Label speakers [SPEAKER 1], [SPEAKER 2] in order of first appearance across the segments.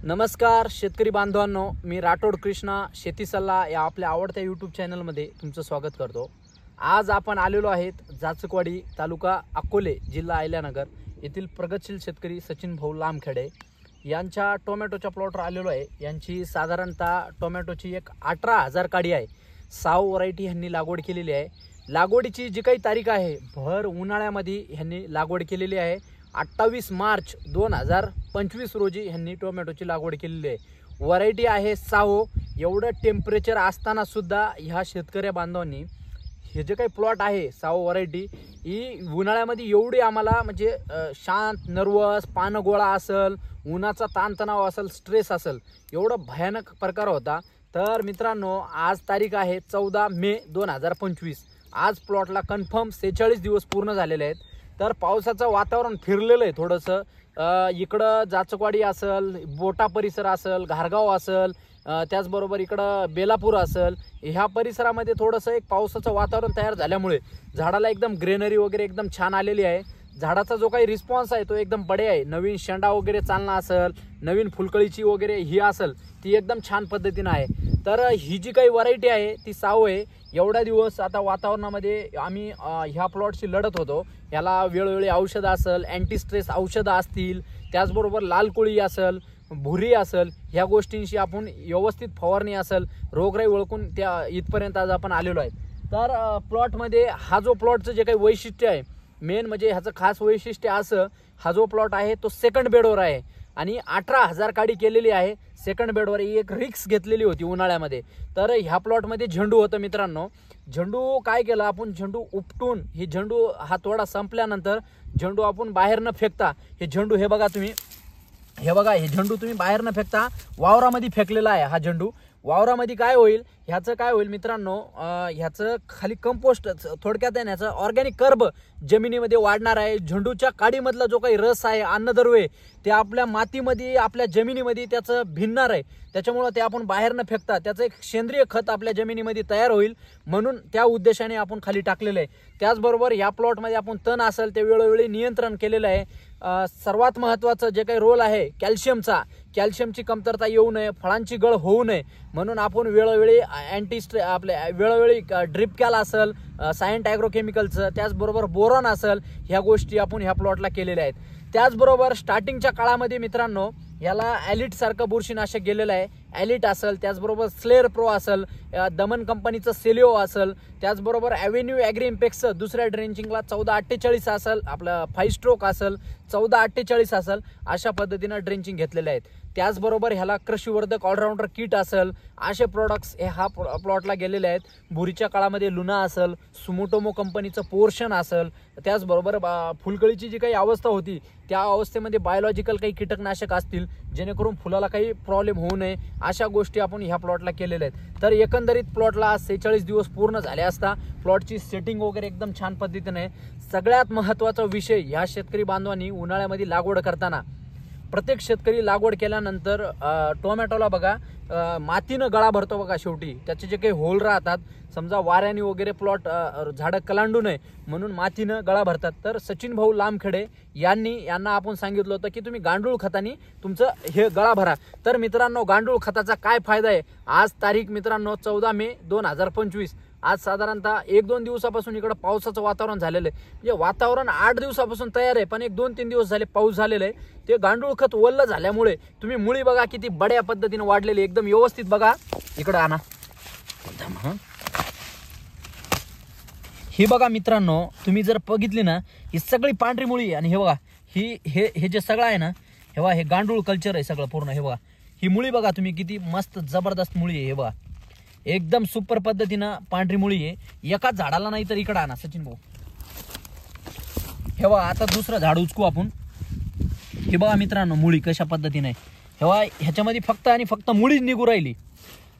[SPEAKER 1] नमस्कार शेतकरी बांधवांनो, मी राठोड कृष्णा शेती सल्ला या आपल्या आवडत्या यूट्यूब चॅनलमध्ये तुमचं स्वागत करतो। आज आपण आलेलो आहेत जाचकवाडी तालुका अकोले जिल्हा अहिल्यानगर येथील प्रगतशील शेतकरी सचिन भाऊ लामखेडे यांच्या टोमॅटोच्या प्लॉटवर आलेलो आहे। यांची साधारणतः टोमॅटोची एक 18,000 काडी आहे। 6 व्हरायटी यांनी लागवड केलेली आहे। लागवडीची जी काही तारीख आहे भर उन्हाळ्यामध्ये यांनी लागवड केलेली आहे। 28 मार्च 2025 रोजी यांनी टोमॅटोची लागवड केलेली आहे। व्हरायटी आहे साहो। एवढं टेम्परेचर असताना सुद्धा ह्या शेतकरी बांधवांनी हे जे काही प्लॉट आहे साहो व्हरायटी ही उन्हाळ्यामध्ये एवढी आम्हाला म्हणजे शांत नर्वस पानं गोळा असेल, उन्हाचा ताणतणाव असेल, स्ट्रेस असेल, एवढं भयानक प्रकार होता। तर मित्रांनो आज तारीख आहे 14 मे 2025। आज प्लॉटला कन्फर्म 46 दिवस पूर्ण झालेले आहेत। तर पावसाचं वातावरण फिरलेलं आहे थोडंसं। इकडं जाचकवाडी असेल, बोटा परिसर असेल, घारगाव असेल, त्याचबरोबर इकडं बेलापूर असेल, ह्या परिसरामध्ये थोडंसं एक पावसाचं वातावरण तयार झाल्यामुळे झाडाला एकदम ग्रीनरी वगैरे एकदम छान आलेली आहे। झाडाचा जो काही रिस्पॉन्स आहे तो एकदम बडे आहे। नवीन शेंडा वगैरे चालना असेल, नवीन फुलकळीची वगैरे ही असेल ती एकदम छान पद्धतीने आहे। तर ही जी काही व्हरायटी आहे ती सावं आहे। एवढ्या दिवस आता वातावरणामध्ये आम्ही ह्या प्लॉटशी लढत होतो। याला वेळोवेळी औषधं असेल, अँटी स्ट्रेस औषधं असतील, त्याचबरोबर लाल कोळी असेल, भुरी असेल, ह्या गोष्टींशी आपण व्यवस्थित फवारणी असेल, रोगराई ओळखून त्या इथपर्यंत आज आपण आलेलो आहे। तर प्लॉटमध्ये हा जो प्लॉटचं जे काही वैशिष्ट्य आहे मेन म्हणजे ह्याचं खास वैशिष्ट्य असं, हा जो प्लॉट आहे तो सेकंड बेडवर आहे आणि 18,000 काडी केलेली आहे। सेकंड बेडवर एक रिक्स घेतलेली होती उन्हाळ्यामध्ये। तर ह्या प्लॉटमध्ये झेंडू होतं मित्रांनो। झेंडू काय केलं आपण, झेंडू उपटून ही झेंडू हा थोडा संपल्यानंतर झेंडू आपण बाहेर न फेकता हे झेंडू हे बघा तुम्ही, हे बघा हे झेंडू तुम्ही बाहेर न फेकता वावरामध्ये फेकलेला आहे। हा झेंडू वावरामध्ये काय होईल, ह्याचं काय होईल मित्रांनो, ह्याचं खाली कंपोस्ट थोडक्यात आहे, ह्याचं ऑर्गॅनिक कर्ब जमिनीमध्ये वाढणार आहे। झेंडूच्या काडीमधला जो काही रस आहे, अन्नद्रव्य आहे, ते आपल्या मातीमध्ये आपल्या जमिनीमध्ये त्याचं भिनणार आहे। त्याच्यामुळे ते आपण बाहेर न फेकता त्याचं एक सेंद्रिय खत आपल्या जमिनीमध्ये तयार होईल, म्हणून त्या उद्देशाने आपण खाली टाकलेलं आहे। त्याचबरोबर या प्लॉटमध्ये आपण तण असेल ते वेळोवेळी नियंत्रण केलेलं आहे। सर्वात महत्त्वाचं जे काही रोल आहे कॅल्शियमचा, कॅल्शियमची कमतरता येऊ नये, फळांची गळ होऊ नये म्हणून आपण वेळोवेळी वेळोवेळी ड्रिप कॅल असेल, सायंट ॲग्रोकेमिकलचं, त्याचबरोबर बोरॉन असेल, ह्या गोष्टी आपण ह्या प्लॉटला केलेल्या आहेत। त्याचबरोबर स्टार्टिंगच्या काळामध्ये मित्रांनो याला ॲलिट सारखं बुरशीनाशक गेलेलं आहे। ॲलिट असेल, त्याचबरोबर स्लेअर प्रो असेल, दमन कंपनीचं सेलिओ असेल, त्याचबरोबर ॲव्हेन्यू ॲग्रीइम्पेक्सचं दुसऱ्या ड्रेंचिंगला 1448 असेल, आपलं 5 स्ट्रोक असेल, 1448 असेल, अशा पद्धतीनं ड्रेंचिंग घेतलेले आहेत। त्याचबरोबर ह्याला कृषीवर्धक ऑलराऊंडर किट असेल, असे प्रोडक्ट्स हे हा प्लॉटला गेलेले आहेत। भुरीच्या काळामध्ये लुना असेल, सुमोटोमो कंपनीचं पोर्शन असेल, त्याचबरोबर फुलकळीची जी काही अवस्था होती त्या अवस्थेमध्ये बायोलॉजिकल काही कीटकनाशक असतील जेणेकरून फुलाला काही प्रॉब्लेम होऊ नये, अशा गोष्टी आपण ह्या प्लॉटला केलेल्या आहेत। तर एकंदरीत प्लॉटला 46 दिवस पूर्ण झाले असता प्लॉटची सेटिंग वगैरे एकदम छान पद्धतीने आहे। सगळ्यात महत्त्वाचा विषय ह्या शेतकरी बांधवांनी उन्हाळ्यामध्ये लागवड करताना, प्रत्येक शेतकरी लागवड केल्यानंतर टोमॅटोला बघा मातीनं गळा भरतो बघा। शेवटी त्याचे जे काही होल राहतात, समजा वाऱ्याने वगैरे प्लॉट झाडं कलांडू नये म्हणून मातीनं गळा भरतात। तर सचिन भाऊ लामखेडे यांना आपण सांगितलं होतं की तुम्ही गांडूळ खताने तुमचं हे गळा भरा। तर मित्रांनो गांडूळ खताचा काय फायदा आहे, आज तारीख मित्रांनो 14 मे 2025। आज साधारणतः 1-2 दिवसापासून इकडं पावसाचं वातावरण झालेलं आहे। म्हणजे वातावरण 8 दिवसापासून तयार आहे, पण 1-2-3 दिवस झाले पाऊस झालेला आहे। ते गांडूळ खत वल्ल झाल्यामुळे तुम्ही मुळी बघा किती बड्या पद्धतीने वाढलेली, एकदम व्यवस्थित बघा। इकडं आणा, ही बघा मित्रांनो, तुम्ही जर बघितली ना ही सगळी पांढरी मुळी, आणि हे बघा हे जे सगळं आहे ना, हे बघा हे गांडूळ कल्चर आहे सगळं पूर्ण। हे बघा ही मुळी बघा तुम्ही किती मस्त जबरदस्त मुळी आहे। हे बघा एकदम सुपर पद्धतीनं पांढरी मुळी आहे। एकाच झाडाला नाही तर इकडं आणा सचिन भाऊ, हे बघा आता दुसरं झाड उचकू आपण। हे बघा मित्रांनो मुळी कशा पद्धतीने आहे, हे बघा ह्याच्यामध्ये फक्त आणि फक्त मुळीच निघू राहिली।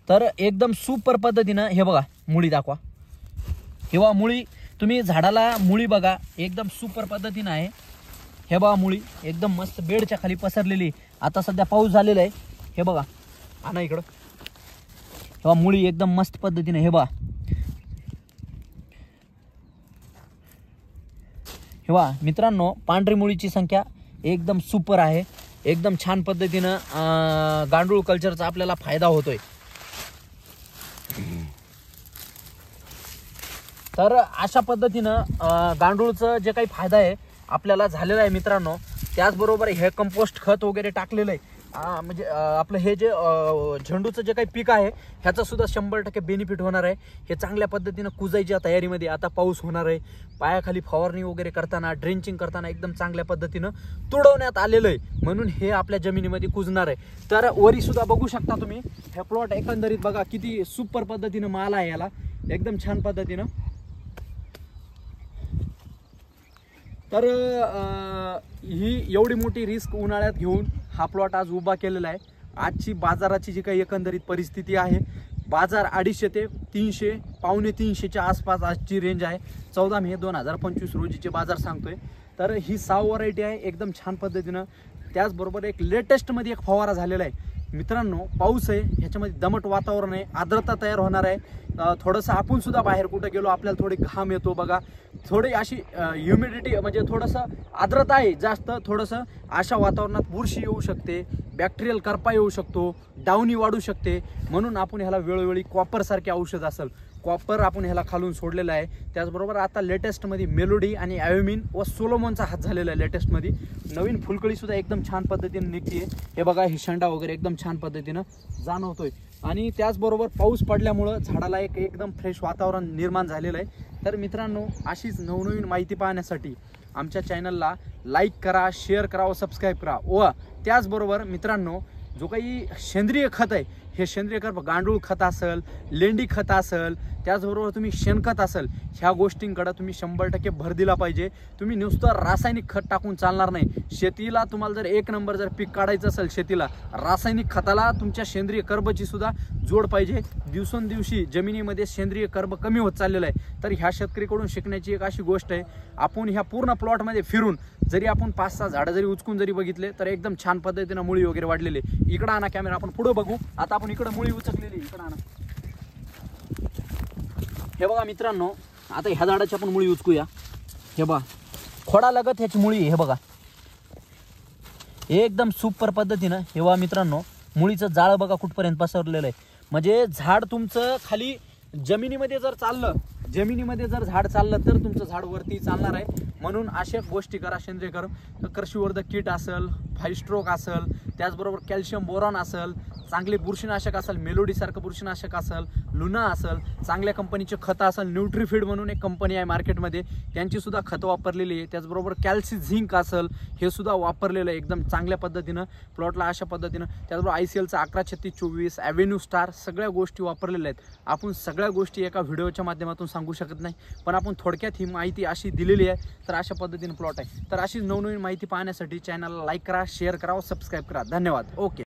[SPEAKER 1] तर एकदम सुपर पद्धतीनं हे बघा मुळी दाखवा। हे बघा मुळी, तुम्ही झाडाला मुळी बघा एकदम सुपर पद्धतीनं आहे। हे बघा मुळी एकदम मस्त बेडच्या खाली पसरलेली। आता सध्या पाऊस झालेला आहे, हे बघा आणा इकडं। हे बघा मुळी एकदम मस्त पद्धतीने, हे बघा हे बघा मित्रांनो पांढरी मुळीची संख्या एकदम सुपर आहे। एकदम छान पद्धतीनं गांडूळ कल्चरचा आपल्याला फायदा होतोय। तर अशा पद्धतीनं गांडूळचं जे काही फायदा आहे आपल्याला झालेला आहे मित्रांनो। त्याचबरोबर हे कंपोस्ट खत वगैरे टाकलेलं आहे, म्हणजे आपलं हे जे झेंडूचं जे काही पीक आहे ह्याचा सुद्धा 100% बेनिफिट होणार आहे। हे चांगल्या पद्धतीनं कुजायच्या तयारीमध्ये, आता पाऊस होणार आहे, पायाखाली फवारणी वगैरे करताना, ड्रेंचिंग करताना एकदम चांगल्या पद्धतीनं तुडवण्यात आलेलं आहे, म्हणून हे आपल्या जमिनीमध्ये कुजणार आहे। तर वरी सुद्धा बघू शकता तुम्ही, हे प्लॉट एकंदरीत बघा किती सुपर पद्धतीनं माल आहे याला, एकदम छान पद्धतीनं। तर ही एवढी मोठी रिस्क उन्हाळ्यात घेऊन हा प्लॉट आज उभा केलेला आहे। आजची बाजाराची जी काही एकंदरीत परिस्थिती आहे, बाजार 250 ते 300, पावणे 300च्या आसपास आजची रेंज आहे। 14 मे 2025 रोजीचे बाजार सांगतोय। तर ही 6 व्हरायटी आहे एकदम छान पद्धतीनं। त्याचबरोबर एक लेटेस्टमध्ये एक फवारा झालेला आहे मित्रांनो। पाऊस आहे, ह्याच्यामध्ये दमट वातावरण आहे, आर्द्रता तयार होणार आहे। थोडंसं आपण सुद्धा बाहेर कुठं गेलो आपल्याला थोडी घाम येतो बघा, थोडी अशी ह्युमिडिटी म्हणजे थोडंसं आर्द्रता आहे जास्त, थोडंसं अशा वातावरणात बुरशी येऊ शकते, बॅक्टेरियल करपा येऊ शकतो, डाउनी वाढू शकते, म्हणून आपण ह्याला वेळोवेळी कॉपरसारखे औषध असेल कॉपर आपण ह्याला खालून सोडलेला आहे। त्याचबरोबर आता लेटेस्टमध्ये मेलोडी आणि ॲव्हिमिन व सोलोमॉनचा हात झालेला आहे लेटेस्टमध्ये। नवीन फुलकळी सुद्धा एकदम छान पद्धतीने निघते, हे बघा ही शेंडा वगैरे एकदम छान पद्धतीनं जाणवतोय। आणि त्याचबरोबर पाऊस पडल्यामुळं झाडाला एकदम फ्रेश वातावरण निर्माण झालेलं आहे। तर मित्रांनो, अशीच नवनवीन माहिती पाहण्यासाठी आमच्या चॅनलला लाईक करा, शेअर करा व सबस्क्राईब करा। व त्याचबरोबर मित्रांनो, जो काही सेंद्रिय खत आहे, हे सेंद्रिय खत गांडूळ खत असेल, लेंडी खत असेल, त्याचबरोबर तुम्ही शेणखत असेल, ह्या गोष्टींकडे तुम्ही 100% भर दिला पाहिजे। तुम्ही नुसतं रासायनिक खत टाकून चालणार नाही। शेतीला तुम्हाला जर 1 नंबर जर पीक काढायचं असेल शेतीला, रासायनिक खताला तुमच्या सेंद्रिय कर्बची सुद्धा जोड पाहिजे। दिवसेंदिवशी जमिनीमध्ये सेंद्रिय कर्ब कमी होत चाललेलं आहे। तर ह्या शेतकरीकडून शिकण्याची एक अशी गोष्ट आहे, आपण ह्या पूर्ण प्लॉटमध्ये फिरून जरी आपण 5-6 झाडं जरी उचकून जरी बघितले तर एकदम छान पद्धतीनं मुळी वगैरे वाढलेली। इकडं आणा कॅमेरा, आपण पुढे बघू। आता आपण इकडं मुळी उचकलेली, इकडं आणा। हे बघा मित्रांनो, आता ह्या झाडाची आपण मुळी उचकूया। हे बघा खोडा लगत ह्याची मुळी, हे बघा एकदम सुपर पद्धतीनं। हे बघा मित्रांनो, मुळीचं जाळ बघा कुठपर्यंत पसरलेलं आहे, म्हणजे झाड तुमचं खाली जमिनीमध्ये जर चाललं, जमिनीमध्ये जर झाड चाललं तर तुमचं झाड वरती चालणार आहे। म्हणून अशा गोष्टी करा, सेंद्रिय कृषीवर्धक किट असेल, 5 स्ट्रोक असेल, त्याचबरोबर कॅल्शियम बोरॉन असेल, चांगले बुरशीनाशक असेल, मेलोडीसारखं बुरशीनाशक असेल, लुना असेल, चांगल्या कंपनीचे खतं असेल, न्यूट्रीफीड म्हणून एक कंपनी आहे मार्केटमध्ये, त्यांची सुद्धा खतं वापरलेली आहे। त्याचबरोबर कॅल्सी झिंक असेल, हे सुद्धा वापरलेलं आहे एकदम चांगल्या पद्धतीनं प्लॉटला अशा पद्धतीनं। त्याचबरोबर ICLचा 113624, ॲव्हेन्यू स्टार, सगळ्या गोष्टी वापरलेल्या आहेत। आपण सगळ्या गोष्टी एका व्हिडिओच्या माध्यमातून सांगू शकत नाही, पण आपण थोडक्यात ही माहिती अशी दिलेली आहे। तर अशा पद्धतीने प्लॉट आहे। तर अशी नवनवीन माहिती पाहण्यासाठी चॅनलला लाईक करा, शेअर करा व सबस्क्राईब करा। धन्यवाद। ओके।